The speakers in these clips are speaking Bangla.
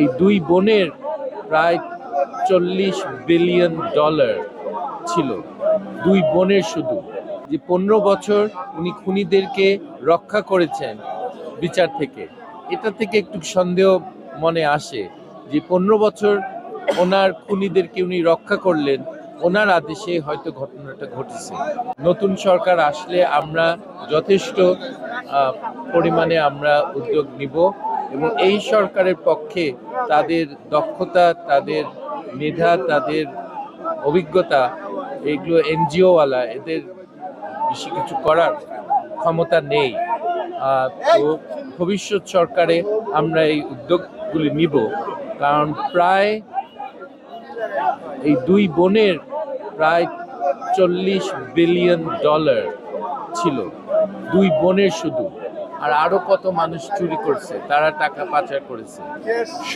এই দুই বোনের প্রায় $40 বিলিয়ন ছিল, দুই বোনের শুধু। যে 15 বছর উনি খুনিদেরকে রক্ষা করেছেন বিচার থেকে, এটা থেকে একটু সন্দেহ মনে আসে যে 15 বছর ওনার খুনিদেরকে উনি রক্ষা করলেন, ওনার আদেশে হয়তো ঘটনাটা ঘটেছে। নতুন সরকার আসলে আমরা যথেষ্ট পরিমাণে আমরা উদ্যোগ নিব এবং এই সরকারের পক্ষে তাদের দক্ষতা, তাদের মেধা, তাদের অভিজ্ঞতা, এগুলো এনজিওওয়ালা, এদের বেশি কিছু করার ক্ষমতা নেই। তো ভবিষ্যৎ সরকারে আমরা এই উদ্যোগগুলি নিব, কারণ প্রায় এই দুই বোনের প্রায় $40 বিলিয়ন ছিল, দুই বোনের শুধু। আর আরো কত মানুষ চুরি করছে, তারা টাকা পাচার করেছে,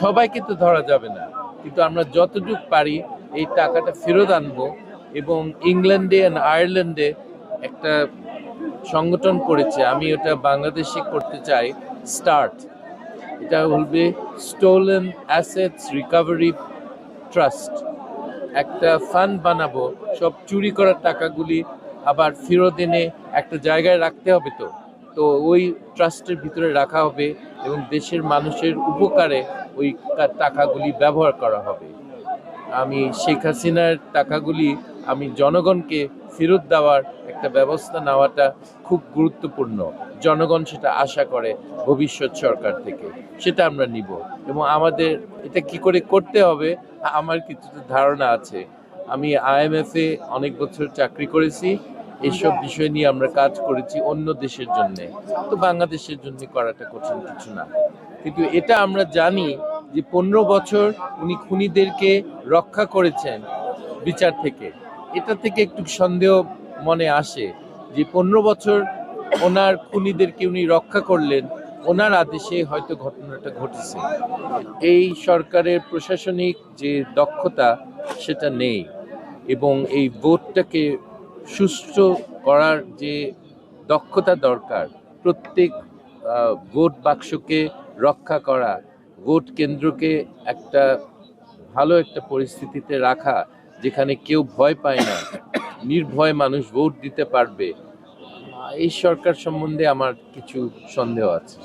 সবাইকে তো ধরা যাবে না, কিন্তু আমরা যতটুকু পারি এই টাকাটা ফেরত আনবো। এবং ইংল্যান্ডে আর আয়ারল্যান্ডে একটা সংগঠন করেছে, আমি ওটা বাংলাদেশে করতে চাই, স্টার্ট। এটা বলবে স্টোলেন অ্যাসেটস রিকভারি ট্রাস্ট। একটা ফান্ড বানাবো, সব চুরি করার টাকাগুলি আবার ফেরত এনে একটা জায়গায় রাখতে হবে। তো ওই ট্রাস্টের ভিতরে রাখা হবে এবং দেশের মানুষের উপকারে ওই টাকাগুলি ব্যবহার করা হবে। আমি শেখ হাসিনার টাকাগুলি আমি জনগণকে ফেরত দেওয়ার একটা ব্যবস্থা নেওয়াটা খুব গুরুত্বপূর্ণ। জনগণ সেটা আশা করে ভবিষ্যৎ সরকার থেকে, সেটা আমরা নিব। এবং আমাদের এটা কি করে করতে হবে আমার কিছুটা ধারণা আছে। আমি IMF-এ অনেক বছর চাকরি করেছি, এইসব বিষয় নিয়ে আমরা কাজ করেছি অন্য দেশের জন্য। তো বাংলাদেশের জন্য করাটা কঠিন কিছু না, কিন্তু এটা আমরা জানি যে 15 বছর উনি খুনিদেরকে রক্ষা করেছেন বিচার থেকে, এটা থেকে একটু সন্দেহ মনে আসে যে 15 বছর ওনার খুনিদেরকে উনি রক্ষা করলেন, ওনার আদেশে হয়তো ঘটনাটা ঘটেছে। এই সরকারের প্রশাসনিক যে দক্ষতা সেটা নেই, এবং এই ভোটটাকে সুষ্ঠু করার যে দক্ষতা দরকার, প্রত্যেক ভোট বাক্সকে রক্ষা করা, ভোট কেন্দ্রকে একটা ভালো একটা পরিস্থিতিতে রাখা যেখানে কেউ ভয় পায় না, নির্ভয় মানুষ ভোট দিতে পারবে, এই সরকার সম্বন্ধে আমার কিছু সন্দেহ আছে।